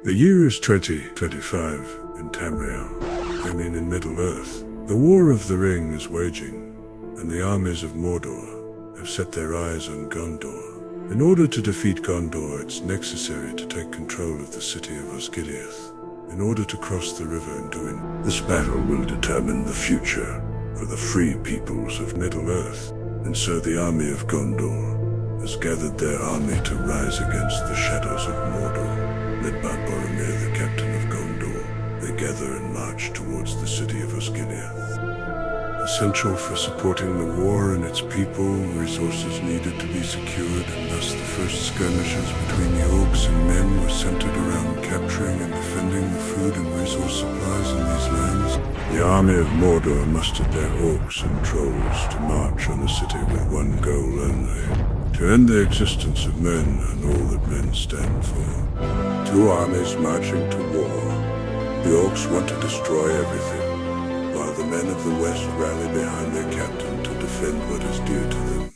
The year is 2025 in Tamriel, in Middle-earth. The War of the Ring is waging, and the armies of Mordor have set their eyes on Gondor. In order to defeat Gondor, it's necessary to take control of the city of Osgiliath. In order to cross the river in doing this battle will determine the future for the free peoples of Middle-earth. And so the army of Gondor has gathered their army to rise against the shadows of Mordor. Led by Boromir, the captain of Gondor, they gather and march towards the city of Osgiliath. Essential for supporting the war and its people, resources needed to be secured, and thus the first skirmishes between the orcs and men were centered around capturing and defending the food and resource supplies in these lands. The army of Mordor mustered their orcs and trolls to march on the city with one goal only: to end the existence of men and all that men stand for. Two armies marching to war. The orcs want to destroy everything, while the men of the West rally behind their captain to defend what is dear to them.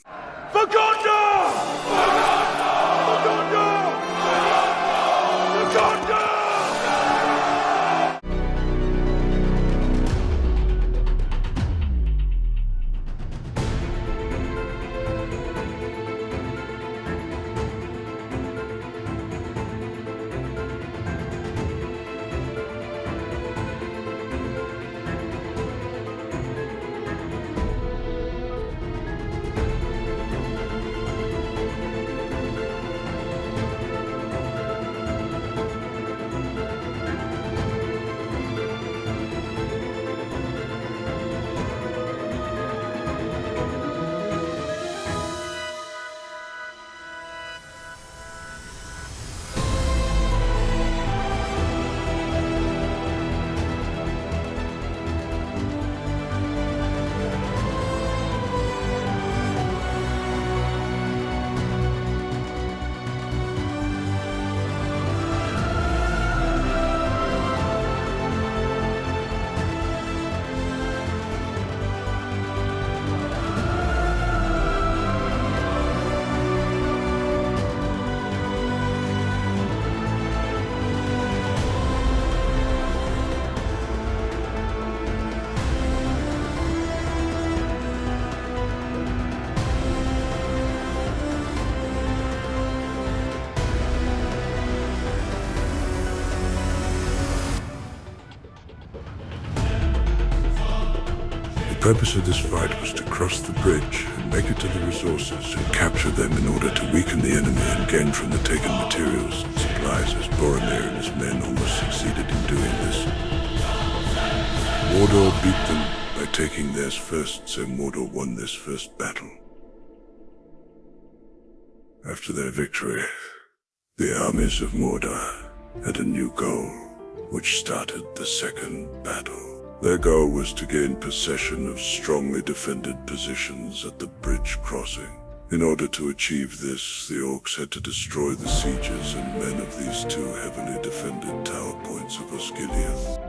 For Gondor! For Gondor! For Gondor! The purpose of this fight was to cross the bridge and make it to the resources and capture them in order to weaken the enemy and gain from the taken materials and supplies, as Boromir and his men almost succeeded in doing this. Mordor beat them by taking theirs first, so Mordor won this first battle. After their victory, the armies of Mordor had a new goal, which started the second battle. Their goal was to gain possession of strongly defended positions at the bridge crossing. In order to achieve this, the orcs had to destroy the sieges and men of these two heavily defended tower points of Osgiliath.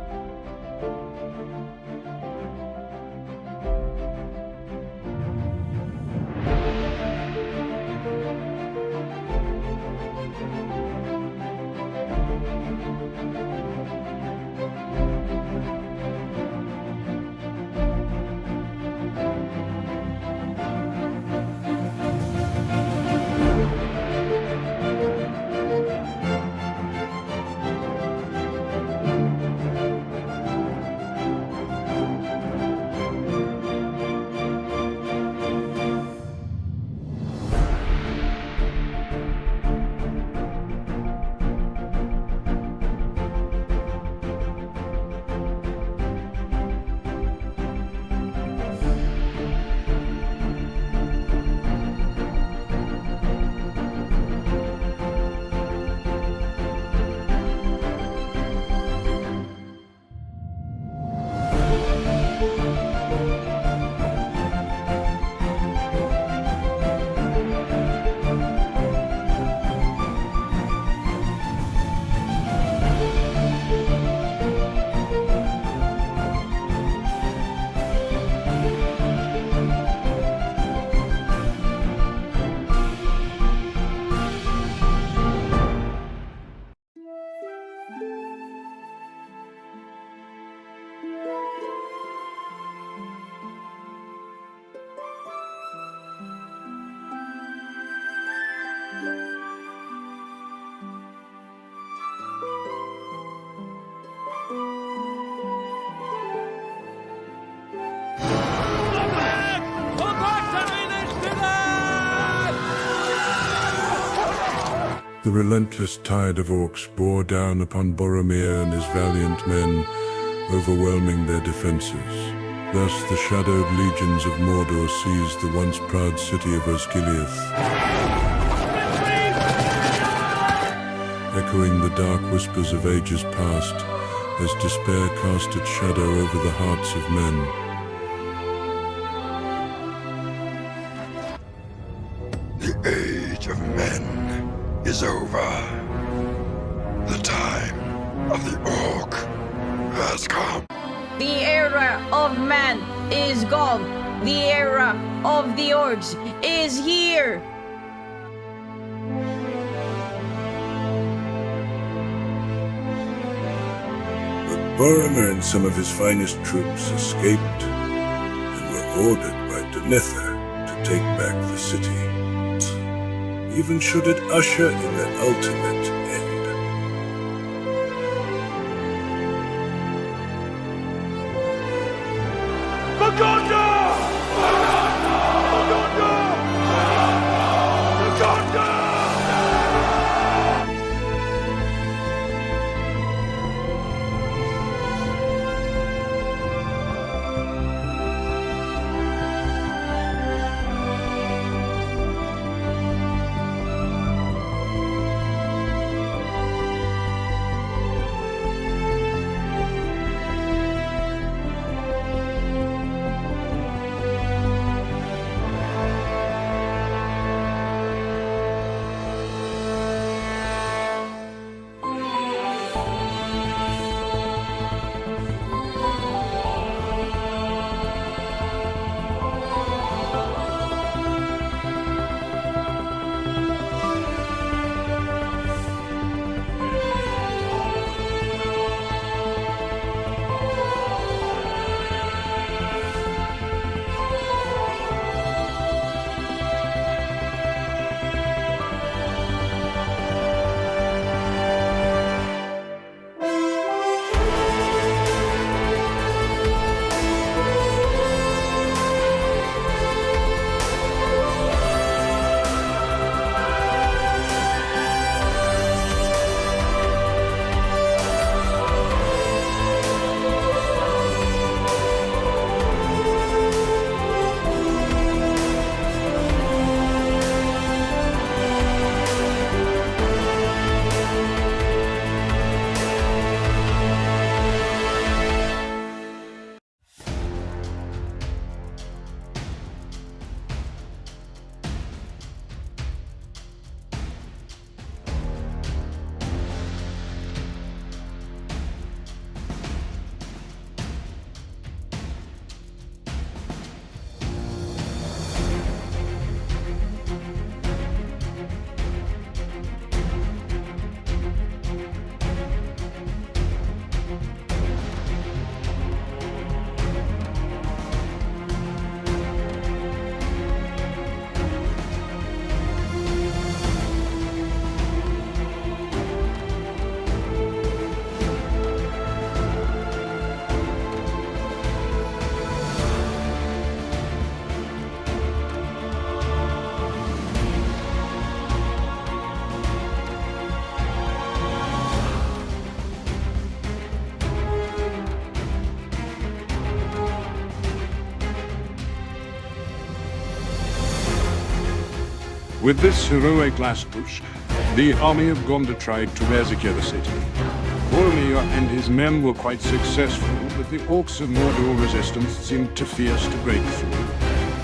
The relentless tide of orcs bore down upon Boromir and his valiant men, overwhelming their defenses. Thus the shadowed legions of Mordor seized the once proud city of Osgiliath, echoing the dark whispers of ages past, as despair cast its shadow over the hearts of men. The age of men is over. The time of the orc has come. The era of man is gone. The era of the orcs is here. But Boromir and some of his finest troops escaped and were ordered by Denethor to take back the city, even should it usher in their ultimate end. For Gondor! For Gondor! For Gondor! With this heroic last push, the army of Gondor tried to massacre the city. Boromir and his men were quite successful, but the orcs of Mordor resistance seemed too fierce to break through.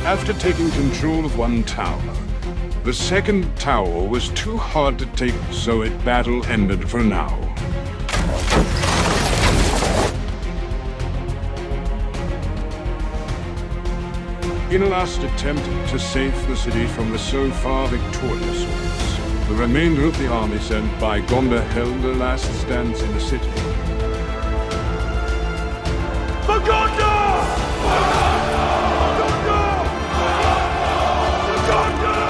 After taking control of one tower, the second tower was too hard to take, so its battle ended for now. In a last attempt to save the city from the so far victorious orcs, the remainder of the army sent by Gondor held their last stands in the city. For Gondor! For Gondor! For Gondor!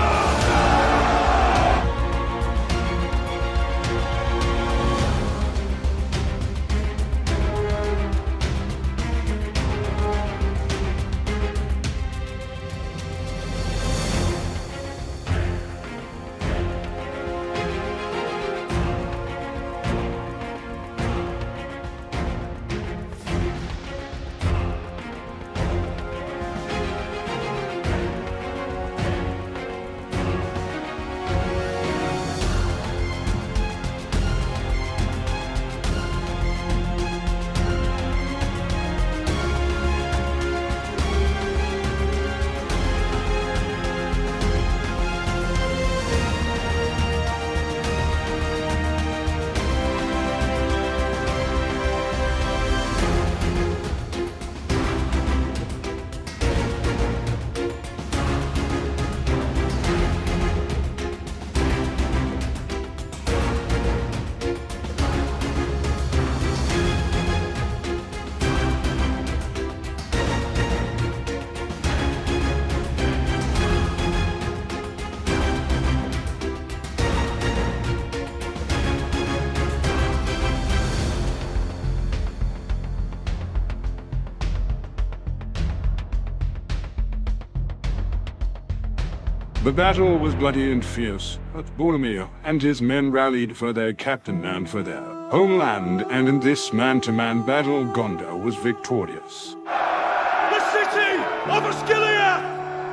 The battle was bloody and fierce, but Boromir and his men rallied for their captain and for their homeland, and in this man-to-man battle, Gondor was victorious. The city of Osgiliath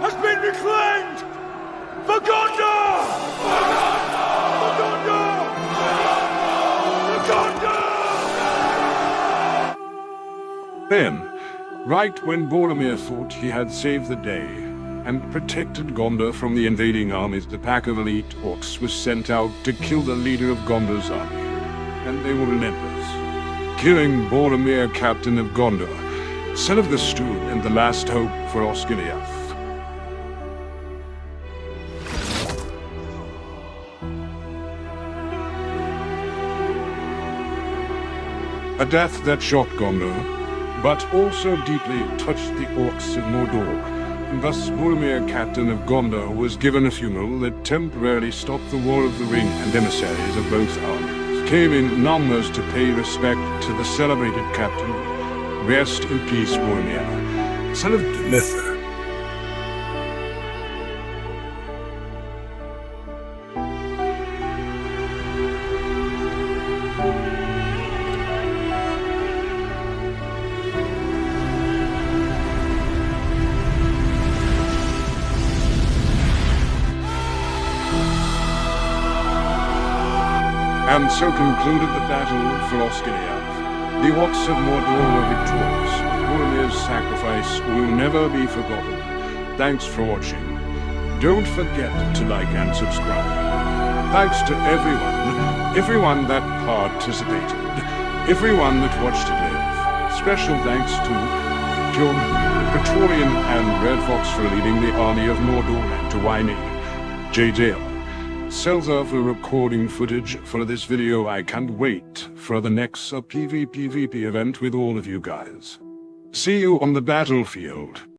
has been reclaimed! For Gondor! For Gondor! For Gondor! Then, right when Boromir thought he had saved the day and protected Gondor from the invading armies, the pack of elite orcs was sent out to kill the leader of Gondor's army, and they were relentless, killing Boromir, captain of Gondor, son of the stone and the last hope for Osgiliath. A death that shocked Gondor, but also deeply touched the orcs of Mordor, and thus Boromir, captain of Gondor, was given a funeral that temporarily stopped the War of the Ring, and emissaries of both armies came in numbers to pay respect to the celebrated captain. Rest in peace, Boromir, son of Denethor. And so concluded the battle for Osgiliath. The orcs of Mordor were victorious. Boromir's sacrifice will never be forgotten. Thanks for watching. Don't forget to like and subscribe. Thanks to everyone that participated, everyone that watched it live. Special thanks to John, Praetorian, and Red Fox for leading the army of Mordor, and to Whining, JJ. Selza for recording footage for this video. I can't wait for the next RPPVP event with all of you guys. See you on the battlefield.